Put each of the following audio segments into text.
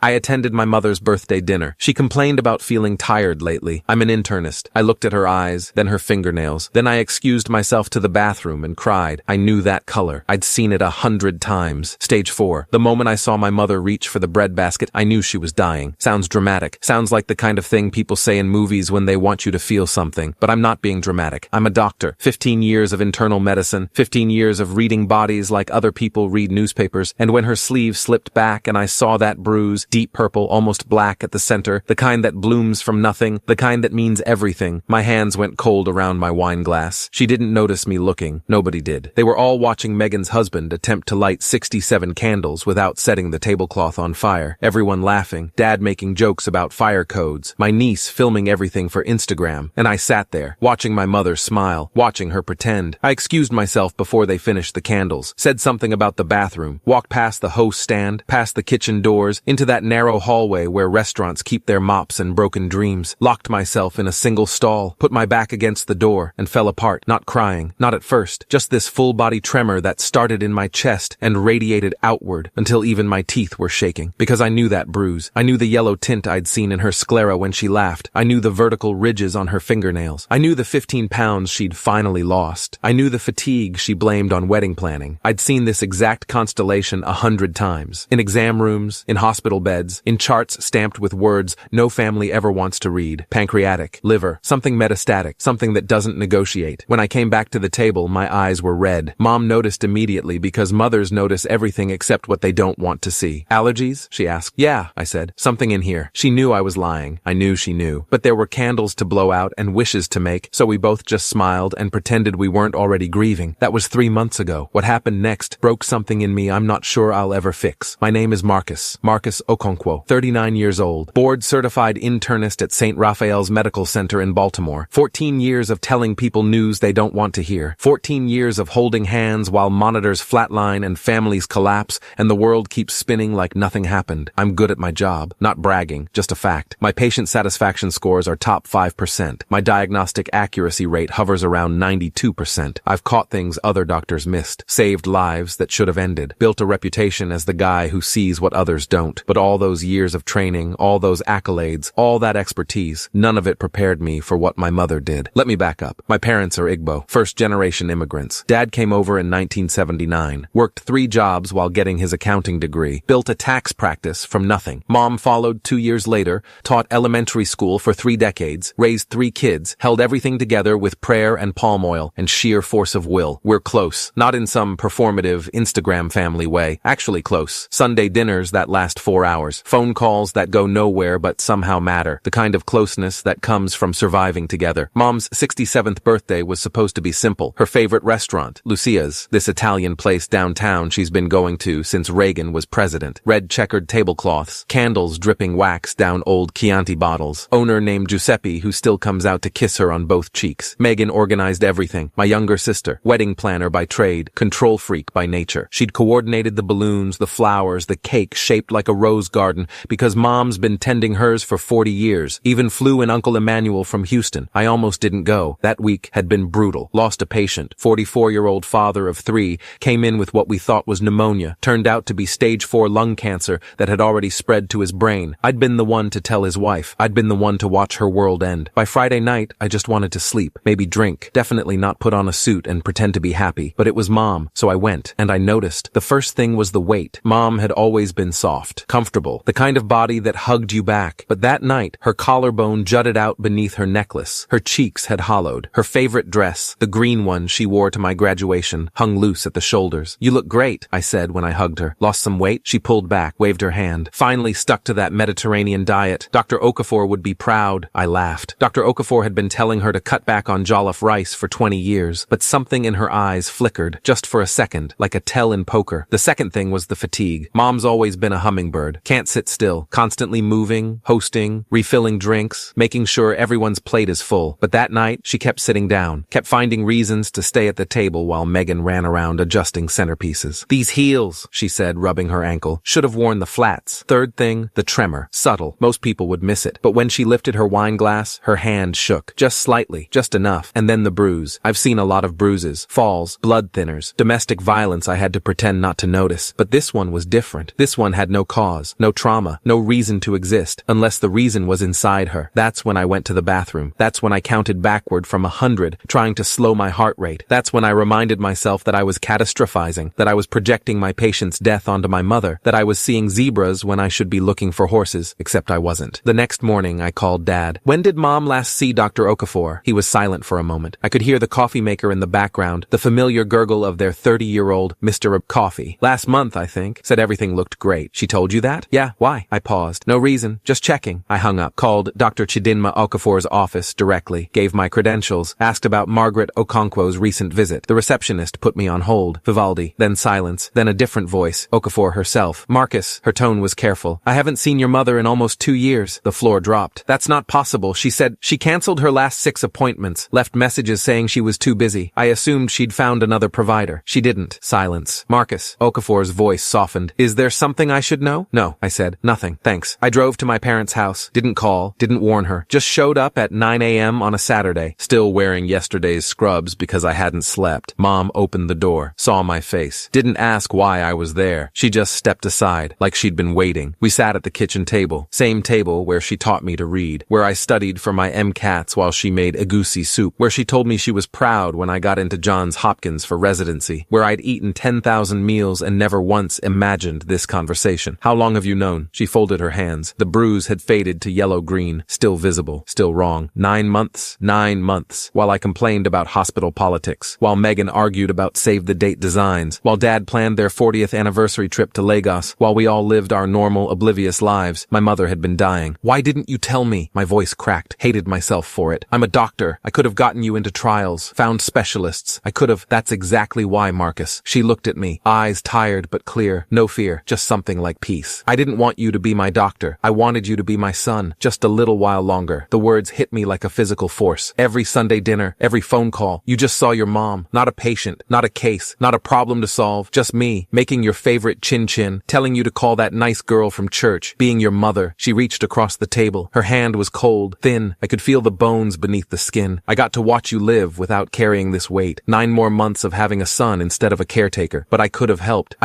I attended my mother's birthday dinner. She complained about feeling tired lately. I'm an internist. I looked at her eyes, then her fingernails. Then I excused myself to the bathroom and cried. I knew that color. I'd seen it 100 times. Stage 4. The moment I saw my mother reach for the breadbasket, I knew she was dying. Sounds dramatic. Sounds like the kind of thing people say in movies when they want you to feel something. But I'm not being dramatic. I'm a doctor. 15 years of internal medicine. 15 years of reading bodies like other people read newspapers. And when her sleeve slipped back and I saw that bruise, deep purple, almost black at the center, the kind that blooms from nothing, the kind that means everything, my hands went cold around my wine glass. She didn't notice me looking. Nobody did. They were all watching Megan's husband attempt to light 67 candles without setting the tablecloth on fire. Everyone laughing, Dad making jokes about fire codes, my niece filming everything for Instagram, and I sat there, watching my mother smile, watching her pretend. I excused myself before they finished the candles, said something about the bathroom, walked past the hose stand, past the kitchen doors, into that narrow hallway where restaurants keep their mops and broken dreams, locked myself in a single stall, put my back against the door, and fell apart, not crying, not at first, just this full-body tremor that started in my chest and radiated outward until even my teeth were shaking. Because I knew that bruise. I knew the yellow tint I'd seen in her sclera when she laughed. I knew the vertical ridges on her fingernails. I knew the 15 pounds she'd finally lost. I knew the fatigue she blamed on wedding planning. I'd seen this exact constellation 100 times. In exam rooms, in hospital beds, in charts stamped with words no family ever wants to read. Pancreatic, liver, something metastatic, something that doesn't negotiate. When I came back to the table, my eyes were red. Mom noticed immediately because mothers notice everything except what they don't want to see. Allergies? She asked. Yeah, I said. Something in here. She knew I was lying. I knew she knew. But there were candles to blow out and wishes to make, so we both just smiled and pretended we weren't already grieving. That was 3 months ago. What happened next broke something in me I'm not sure I'll ever fix. My name is Marcus Okonkwo, 39 years old, board-certified internist at St. Raphael's Medical Center in Baltimore. 14 years of telling people news they don't want to hear. 14 years of holding hands while monitors flatline and families collapse and the world keeps spinning like nothing happened. I'm good at my job. Not bragging, just a fact. My patient satisfaction scores are top 5%. My diagnostic accuracy rate hovers around 92%. I've caught things other doctors missed. Saved lives that should have ended. Built a reputation as the guy who sees what others don't. But all those years of training, all those accolades, all that expertise, none of it prepared me for what my mother did. Let me back up. My parents are Igbo, first-generation immigrants. Dad came over in 1979, worked 3 jobs while getting his accounting degree, built a tax practice from nothing. Mom followed 2 years later, taught elementary school for 3 decades, raised 3 kids, held everything together with prayer and palm oil and sheer force of will. We're close, not in some performative Instagram family way, actually close. Sunday dinners that last 4 hours, phone calls that go nowhere but somehow matter, the kind of closeness that comes from surviving together. Mom's 67th birthday was supposed to be simple. Her favorite restaurant, Lucia's, this Italian place downtown she's been going to since Reagan was president. Red checkered tablecloths, candles dripping wax down old Chianti bottles. Owner named Giuseppe who still comes out to kiss her on both cheeks. Megan organized everything. My younger sister, wedding planner by trade, control freak by nature. She'd coordinated the balloons, the flowers, the cake shaped like a rose garden because Mom's been tending hers for 40 years. Even flew in Uncle Emmanuel from Houston. I almost didn't go. That week had been brutal. Lost a patient. 44-year-old father of 3 came in with what we thought was pneumonia. Turned out to be stage 4 lung cancer that had already spread to his brain. I'd been the one to tell his wife. I'd been the one to watch her world end. By Friday night, I just wanted to sleep. Maybe drink. Definitely not put on a suit and pretend to be happy. But it was Mom, so I went. And I noticed. The first thing was the weight. Mom had always been soft, comfortable, the kind of body that hugged you back. But that night, her collarbone jutted out beneath her necklace. Her cheeks had hollowed. Her favorite dress, the green one she wore to my graduation, hung loose at the shoulders. You look great, I said when I hugged her. Lost some weight? She pulled back, waved her hand. Finally stuck to that Mediterranean diet. Dr. Okafor would be proud. I laughed. Dr. Okafor had been telling her to cut back on jollof rice for 20 years, but something in her eyes flickered, just for a second, like a tell in poker. The second thing was the fatigue. Mom's always been a hummingbird. Can't sit still. Constantly moving, hosting, refilling drinks, making sure everyone's plate is full. But that night, she kept sitting down, kept finding reasons to stay at the table while Megan ran around adjusting centerpieces. These heels, she said, rubbing her ankle, should have worn the flats. Third thing, the tremor. Subtle. Most people would miss it. But when she lifted her wine glass, her hand shook. Just slightly. Just enough. And then the bruise. I've seen a lot of bruises. Falls. Blood thinners. Domestic violence I had to pretend not to notice. But this one was different. This one had no cause. cause, no trauma, no reason to exist, unless the reason was inside her. That's when I went to the bathroom. That's when I counted backward from 100, trying to slow my heart rate. That's when I reminded myself that I was catastrophizing, that I was projecting my patient's death onto my mother, that I was seeing zebras when I should be looking for horses, except I wasn't. The next morning, I called Dad. When did Mom last see Dr. Okafor? He was silent for a moment. I could hear the coffee maker in the background, the familiar gurgle of their 30-year-old Mr. Coffee. Last month, I think. Said everything looked great. She told you that? Yeah, why? I paused. No reason. Just checking. I hung up, called Dr. Chidinma Okafor's office directly, gave my credentials, asked about Margaret Okonkwo's recent visit. The receptionist put me on hold. Vivaldi. Then silence. Then a different voice. Okafor herself. Marcus. Her tone was careful. I haven't seen your mother in almost 2 years. The floor dropped. That's not possible, she said. She canceled her last 6 appointments, left messages saying she was too busy. I assumed she'd found another provider. She didn't. Silence. Marcus. Okafor's voice softened. Is there something I should know? No, I said. Nothing. Thanks. I drove to my parents' house. Didn't call. Didn't warn her. Just showed up at 9 a.m. on a Saturday, still wearing yesterday's scrubs because I hadn't slept. Mom opened the door, saw my face. Didn't ask why I was there. She just stepped aside, like she'd been waiting. We sat at the kitchen table. Same table where she taught me to read, where I studied for my MCATs while she made egusi soup, where she told me she was proud when I got into Johns Hopkins for residency, where I'd eaten 10,000 meals and never once imagined this conversation. How long have you known? She folded her hands. The bruise had faded to yellow-green, still visible, still wrong. 9 months. 9 months. While I complained about hospital politics, while Megan argued about save-the-date designs, while Dad planned their 40th anniversary trip to Lagos, while we all lived our normal, oblivious lives, my mother had been dying. Why didn't you tell me? My voice cracked. Hated myself for it. I'm a doctor. I could have gotten you into trials, found specialists. I could have. That's exactly why, Marcus. She looked at me, eyes tired but clear. No fear, just something like peace. I didn't want you to be my doctor. I wanted you to be my son, just a little while longer. The words hit me like a physical force. Every Sunday dinner, every phone call, you just saw your mom. Not a patient, not a case, not a problem to solve, just me, making your favorite chin-chin, telling you to call that nice girl from church, being your mother. She reached across the table. Her hand was cold, thin. I could feel the bones beneath the skin. I got to watch you live without carrying this weight. 9 more months of having a son instead of a caretaker. But I could have helped.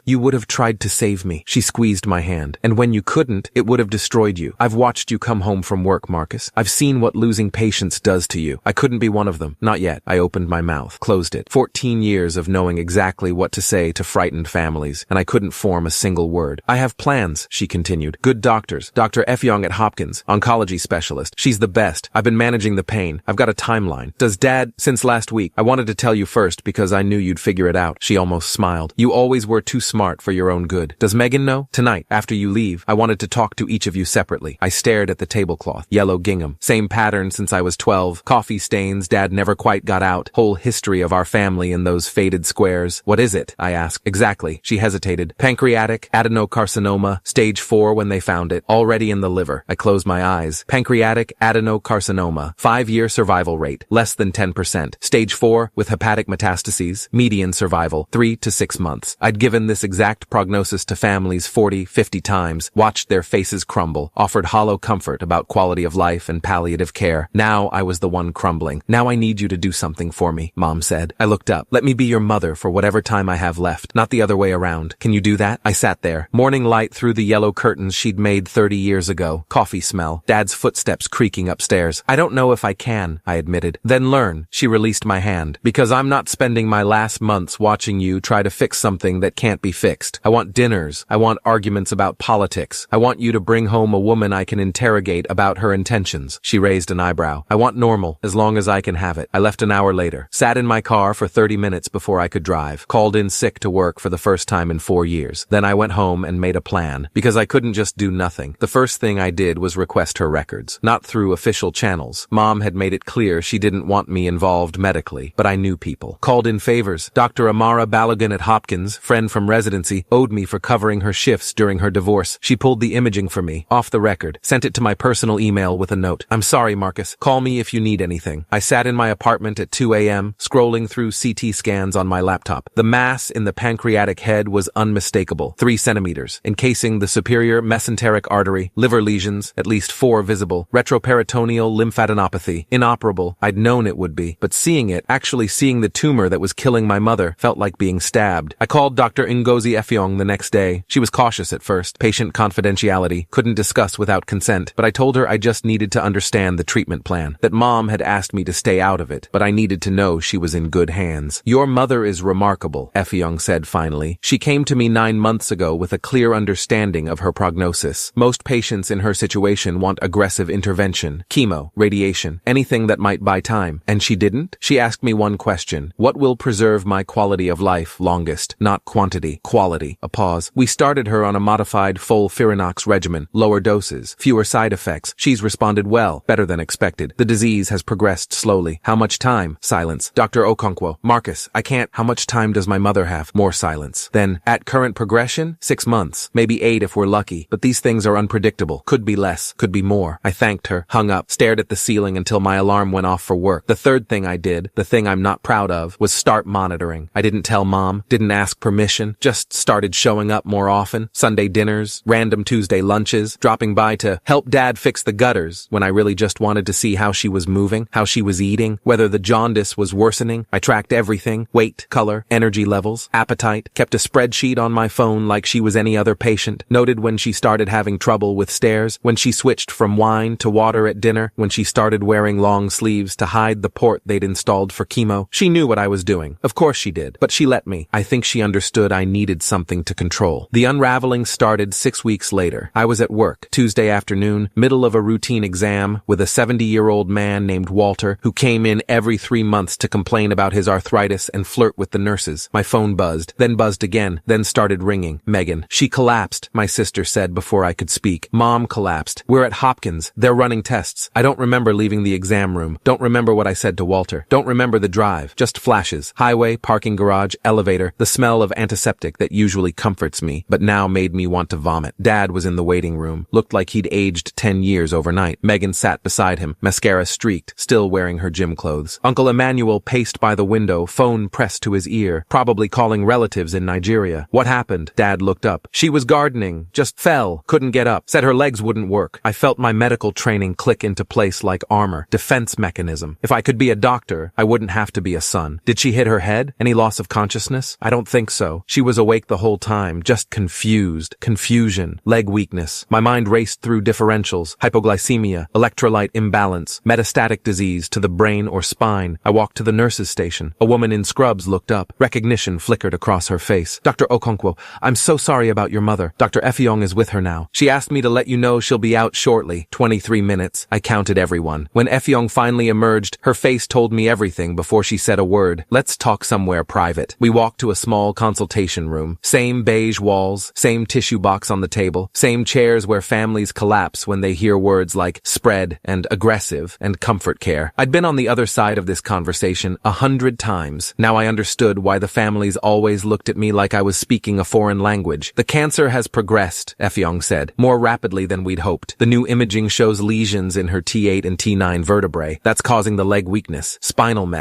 You would have tried to save me. She squeezed my hand. And when you couldn't, it would have destroyed you. I've watched you come home from work, Marcus. I've seen what losing patience does to you. I couldn't be one of them. Not yet. I opened my mouth, closed it. 14 years of knowing exactly what to say to frightened families, and I couldn't form a single word. I have plans, she continued. Good doctors. Dr. Efyong at Hopkins, oncology specialist. She's the best. I've been managing the pain. I've got a timeline. Does Dad, since last week, I wanted to tell you first because I knew you'd figure it out. She almost smiled. You always were too smart for your own good. Does Megan know? Tonight, after you leave, I wanted to talk to each of you separately. I stared at the tablecloth. Yellow gingham. Same pattern since I was 12. Coffee stains Dad never quite got out. Whole history of our family in those faded squares. What is it? I asked. Exactly. She hesitated. Pancreatic adenocarcinoma, stage 4 when they found it. Already in the liver. I closed my eyes. Pancreatic adenocarcinoma. 5-year survival rate. Less than 10%. Stage 4 with hepatic metastases. Median survival. 3 to 6 months. I'd given this exact prognosis to families 40, 50 times. Watched their faces crumble. Offered hollow comfort about quality of life and palliative care. Now I was the one crumbling. Now I need you to do something for me, Mom said. I looked up. Let me be your mother for whatever time I have left. Not the other way around. Can you do that? I sat there. Morning light through the yellow curtains she'd made 30 years ago. Coffee smell. Dad's footsteps creaking upstairs. I don't know if I can, I admitted. Then learn. She released my hand. Because I'm not spending my last months watching you try to fix something that can't be fixed. I want dinners. I want arguments about politics. I want you to bring home a woman I can interrogate about her intentions. She raised an eyebrow. I want normal, as long as I can have it. I left an hour later. Sat in my car for 30 minutes before I could drive. Called in sick to work for the first time in 4 years. Then I went home and made a plan. Because I couldn't just do nothing. The first thing I did was request her records. Not through official channels. Mom had made it clear she didn't want me involved medically, but I knew people. Called in favors. Dr. Amara Balogun at Hopkins, friend from residency, owed me for covering her shifts during her divorce. She pulled the imaging for me, off the record, sent it to my personal email with a note. I'm sorry, Marcus. Call me if you need anything. I sat in my apartment at 2 a.m., scrolling through CT scans on my laptop. The mass in the pancreatic head was unmistakable, 3 centimeters, encasing the superior mesenteric artery, liver lesions, at least 4 visible, retroperitoneal lymphadenopathy, inoperable. I'd known it would be, but seeing it, actually seeing the tumor that was killing my mother, felt like being stabbed. I called Dr. Ngozi Efyong the next day. She was cautious course at first. Patient confidentiality, couldn't discuss without consent, but I told her I just needed to understand the treatment plan, that Mom had asked me to stay out of it, but I needed to know she was in good hands. Your mother is remarkable, Effiong said finally. She came to me 9 months ago with a clear understanding of her prognosis. Most patients in her situation want aggressive intervention, chemo, radiation, anything that might buy time. And she didn't? She asked me one question. What will preserve my quality of life longest? Not quantity, quality. A pause. We started her on a modified FOLFIRINOX regimen, lower doses, fewer side effects. She's responded well, better than expected. The disease has progressed slowly. How much time? Silence. Dr. Okonkwo. Marcus, I can't. How much time does my mother have? More silence. Then, at current progression, 6 months. Maybe 8 if we're lucky. But these things are unpredictable. Could be less. Could be more. I thanked her, hung up, stared at the ceiling until my alarm went off for work. The third thing I did, the thing I'm not proud of, was start monitoring. I didn't tell Mom, didn't ask permission, just started showing up more often. Sunday dinners, random Tuesday lunches, dropping by to help Dad fix the gutters when I really just wanted to see how she was moving, how she was eating, whether the jaundice was worsening. I tracked everything, weight, color, energy levels, appetite, kept a spreadsheet on my phone like she was any other patient, noted when she started having trouble with stairs, when she switched from wine to water at dinner, when she started wearing long sleeves to hide the port they'd installed for chemo. She knew what I was doing. Of course she did, but she let me. I think she understood I needed something to control. The unraveling started 6 weeks later. I was at work, Tuesday afternoon, middle of a routine exam, with a 70-year-old man named Walter, who came in every 3 months to complain about his arthritis and flirt with the nurses. My phone buzzed, then buzzed again, then started ringing. Megan. She collapsed, my sister said before I could speak. Mom collapsed. We're at Hopkins. They're running tests. I don't remember leaving the exam room. Don't remember what I said to Walter. Don't remember the drive. Just flashes. Highway, parking garage, elevator, the smell of antiseptic that usually comforts me, but now made me want to vomit. Dad was in the waiting room. Looked like he'd aged 10 years overnight. Megan sat beside him, mascara streaked, still wearing her gym clothes. Uncle Emmanuel paced by the window, phone pressed to his ear, probably calling relatives in Nigeria. What happened? Dad looked up. She was gardening, just fell, couldn't get up, said her legs wouldn't work. I felt my medical training click into place like armor, defense mechanism. If I could be a doctor, I wouldn't have to be a son. Did she hit her head? Any loss of consciousness? I don't think so. She was awake the whole time, just confused. Confusion, leg weakness. My mind raced through differentials, hypoglycemia, electrolyte imbalance, metastatic disease to the brain or spine. I walked to the nurse's station. A woman in scrubs looked up. Recognition flickered across her face. Dr. Okonkwo, I'm so sorry about your mother. Dr. Effiong is with her now. She asked me to let you know she'll be out shortly. 23 minutes. I counted everyone. When Effiong finally emerged, her face told me everything before she said a word. Let's talk somewhere private. We walked to a small consultation room. Same beige walls, same tissue box on the table, same chairs where families collapse when they hear words like spread and aggressive and comfort care. I'd been on the other side of this conversation 100 times. Now I understood why the families always looked at me like I was speaking a foreign language. The cancer has progressed, Effiong said, more rapidly than we'd hoped. The new imaging shows lesions in her T8 and T9 vertebrae. That's causing the leg weakness, spinal mets,